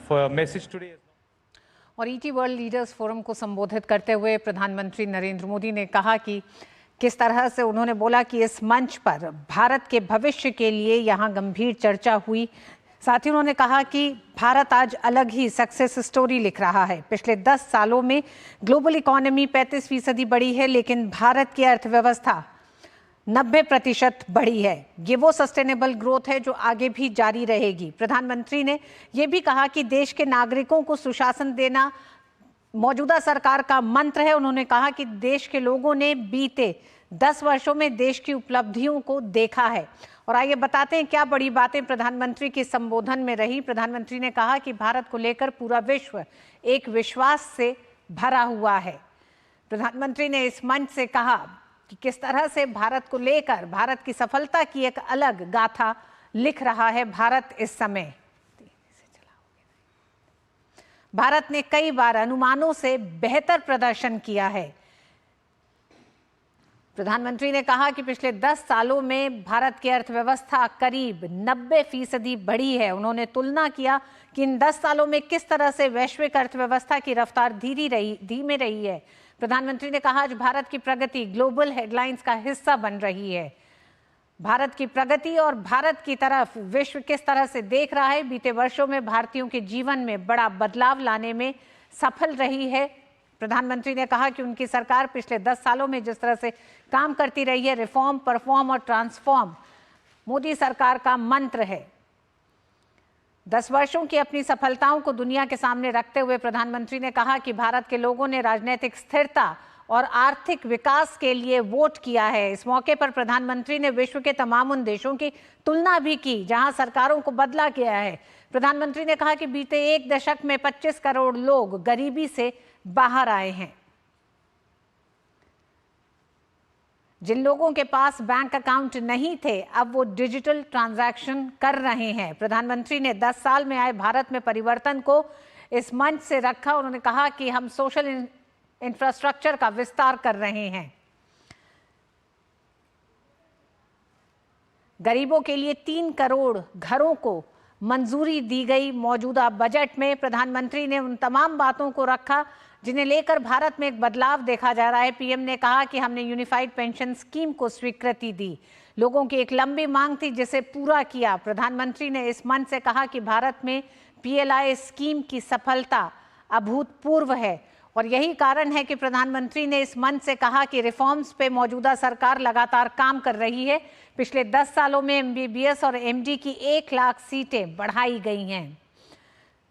for your message today. और ईटी वर्ल्ड लीडर्स फोरम को संबोधित करते हुए प्रधानमंत्री नरेंद्र मोदी ने कहा कि किस तरह से उन्होंने बोला कि इस मंच पर भारत के भविष्य के लिए यहाँ गंभीर चर्चा हुई। साथ ही उन्होंने कहा कि भारत आज अलग ही सक्सेस स्टोरी लिख रहा है। पिछले 10 सालों में ग्लोबल इकोनॉमी 35% बढ़ी है, लेकिन भारत की अर्थव्यवस्था 90% बढ़ी है। ये वो सस्टेनेबल ग्रोथ है जो आगे भी जारी रहेगी। प्रधानमंत्री ने यह भी कहा कि देश के नागरिकों को सुशासन देना मौजूदा सरकार का मंत्र है। उन्होंने कहा कि देश के लोगों ने बीते 10 वर्षों में देश की उपलब्धियों को देखा है। और आइए बताते हैं क्या बड़ी बातें प्रधानमंत्री के संबोधन में रही। प्रधानमंत्री ने कहा कि भारत को लेकर पूरा विश्व एक विश्वास से भरा हुआ है। प्रधानमंत्री ने इस मंच से कहा कि किस तरह से भारत को लेकर भारत की सफलता की एक अलग गाथा लिख रहा है भारत इस समय। भारत ने कई बार अनुमानों से बेहतर प्रदर्शन किया है। प्रधानमंत्री ने कहा कि पिछले 10 सालों में भारत की अर्थव्यवस्था करीब 90% बढ़ी है। उन्होंने तुलना किया कि इन 10 सालों में किस तरह से वैश्विक अर्थव्यवस्था की रफ्तार धीमे रही है। प्रधानमंत्री ने कहा आज भारत की प्रगति ग्लोबल हेडलाइंस का हिस्सा बन रही है। भारत की प्रगति और भारत की तरफ विश्व किस तरह से देख रहा है। बीते वर्षों में भारतीयों के जीवन में बड़ा बदलाव लाने में सफल रही है। प्रधानमंत्री ने कहा कि उनकी सरकार पिछले 10 सालों में जिस तरह से काम करती रही है, रिफॉर्म, परफॉर्म और ट्रांसफॉर्म मोदी सरकार का मंत्र है। 10 वर्षों की अपनी सफलताओं को दुनिया के सामने रखते हुए प्रधानमंत्री ने कहा कि भारत के लोगों ने राजनीतिक स्थिरता और आर्थिक विकास के लिए वोट किया है। इस मौके पर प्रधानमंत्री ने विश्व के तमाम उन देशों की तुलना भी की जहां सरकारों को बदला गया है। प्रधानमंत्री ने कहा कि बीते 1 दशक में 25 करोड़ लोग गरीबी से बाहर आए हैं। जिन लोगों के पास बैंक अकाउंट नहीं थे, अब वो डिजिटल ट्रांजैक्शन कर रहे हैं। प्रधानमंत्री ने 10 साल में आए भारत में परिवर्तन को इस मंच से रखा। उन्होंने कहा कि हम सोशल इंफ्रास्ट्रक्चर का विस्तार कर रहे हैं। गरीबों के लिए 3 करोड़ घरों को मंजूरी दी गई। मौजूदा बजट में प्रधानमंत्री ने उन तमाम बातों को रखा जिन्हें लेकर भारत में एक बदलाव देखा जा रहा है। पीएम ने कहा कि हमने यूनिफाइड पेंशन स्कीम को स्वीकृति दी। लोगों की एक लंबी मांग थी जिसे पूरा किया। प्रधानमंत्री ने इस मंच से कहा कि भारत में पीएलआई स्कीम की सफलता अभूतपूर्व है और यही कारण है कि प्रधानमंत्री ने इस मंच से कहा कि रिफॉर्म्स पे मौजूदा सरकार लगातार काम कर रही है। पिछले 10 सालों में एमबीबीएस और एमडी की 1 लाख सीटें बढ़ाई गई हैं।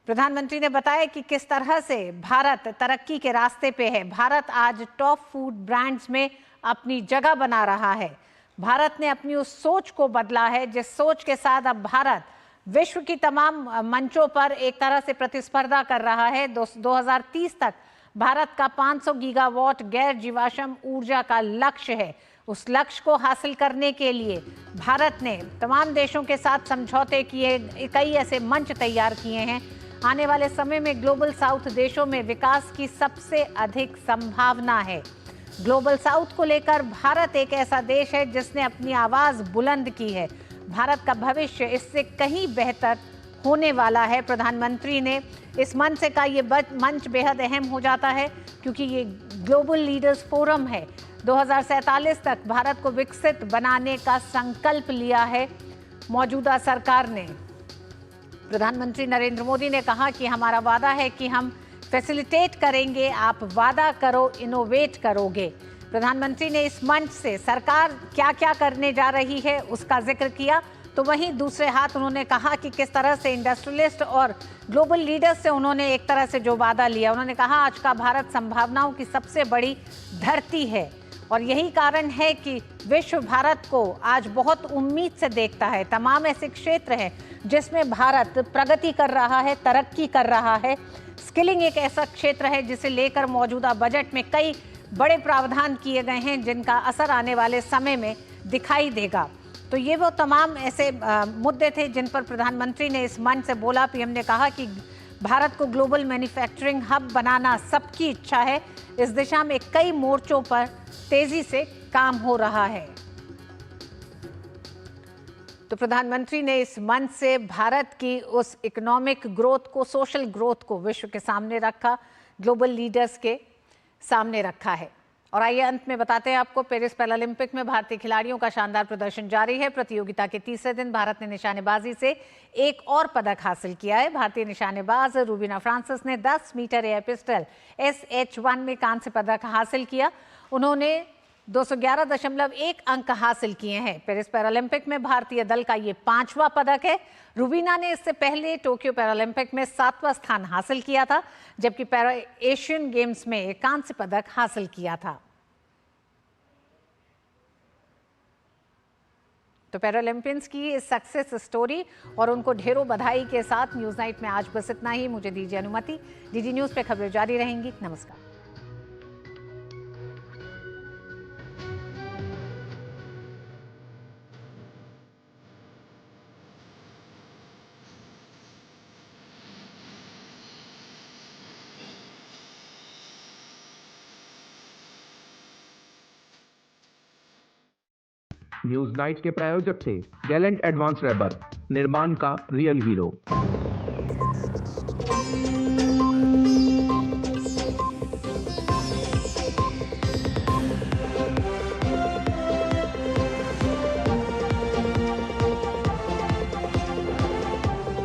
प्रधानमंत्री ने बताया कि किस तरह से भारत तरक्की के रास्ते पे है। भारत आज टॉप फूड ब्रांड्स में अपनी जगह बना रहा है। भारत ने अपनी उस सोच को बदला है जिस सोच के साथ अब भारत विश्व की तमाम मंचों पर एक तरह से प्रतिस्पर्धा कर रहा है। 2030 तक भारत का 500 गीगावाट गैर जीवाश्म ऊर्जा का लक्ष्य है। उस लक्ष्य को हासिल करने के लिए भारत ने तमाम देशों के साथ समझौते किए, कई ऐसे मंच तैयार किए हैं। आने वाले समय में ग्लोबल साउथ देशों में विकास की सबसे अधिक संभावना है। ग्लोबल साउथ को लेकर भारत एक ऐसा देश है जिसने अपनी आवाज बुलंद की है। भारत का भविष्य इससे कहीं बेहतर होने वाला है। प्रधानमंत्री ने इस मंच से कहा ये मंच बेहद अहम हो जाता है क्योंकि ये ग्लोबल लीडर्स फोरम है। 2047 तक भारत को विकसित बनाने का संकल्प लिया है मौजूदा सरकार ने। प्रधानमंत्री नरेंद्र मोदी ने कहा कि हमारा वादा है कि हम फैसिलिटेट करेंगे, आप वादा करो, इनोवेट करोगे। प्रधानमंत्री ने इस मंच से सरकार क्या क्या करने जा रही है उसका जिक्र किया, तो वहीं दूसरे हाथ उन्होंने कहा कि किस तरह से इंडस्ट्रियलिस्ट और ग्लोबल लीडर्स से उन्होंने एक तरह से जो वादा लिया। उन्होंने कहा आज का भारत संभावनाओं की सबसे बड़ी धरती है और यही कारण है कि विश्व भारत को आज बहुत उम्मीद से देखता है। तमाम ऐसे क्षेत्र हैं जिसमें भारत प्रगति कर रहा है, तरक्की कर रहा है। स्किलिंग एक ऐसा क्षेत्र है जिसे लेकर मौजूदा बजट में कई बड़े प्रावधान किए गए हैं जिनका असर आने वाले समय में दिखाई देगा। तो ये वो तमाम ऐसे मुद्दे थे जिन पर प्रधानमंत्री ने इस मंच से बोला। पीएम ने कहा कि भारत को ग्लोबल मैन्युफैक्चरिंग हब बनाना सबकी इच्छा है। इस दिशा में कई मोर्चों पर तेजी से काम हो रहा है। तो प्रधानमंत्री ने इस मंच से भारत की उस इकोनॉमिक ग्रोथ को, सोशल ग्रोथ को विश्व के सामने रखा, ग्लोबल लीडर्स के सामने रखा है। और आइए अंत में बताते हैं आपको, पेरिस पैरालंपिक में भारतीय खिलाड़ियों का शानदार प्रदर्शन जारी है। प्रतियोगिता के तीसरे दिन भारत ने निशानेबाजी से एक और पदक हासिल किया है। भारतीय निशानेबाज रूबीना फ्रांसिस ने 10 मीटर एयर पिस्टल SH1 में कांस्य पदक हासिल किया। उन्होंने 211.1 अंक हासिल किए हैं। पेरिस पैरालंपिक में भारतीय दल का ये 5वां पदक है। रूबीना ने इससे पहले टोक्यो पैरालंपिक में 7वां स्थान हासिल किया था, जबकि पैरा एशियन गेम्स में कांस्य पदक हासिल किया था। तो पैरालंपियंस की इस सक्सेस स्टोरी और उनको ढेरों बधाई के साथ न्यूज नाइट में आज बस इतना ही। मुझे दीजिए अनुमति। DD न्यूज पे खबरें जारी रहेंगी। नमस्कार। न्यूज नाइट के प्रायोजक थे गैलेंट एडवांस रबर, निर्माण का रियल हीरो।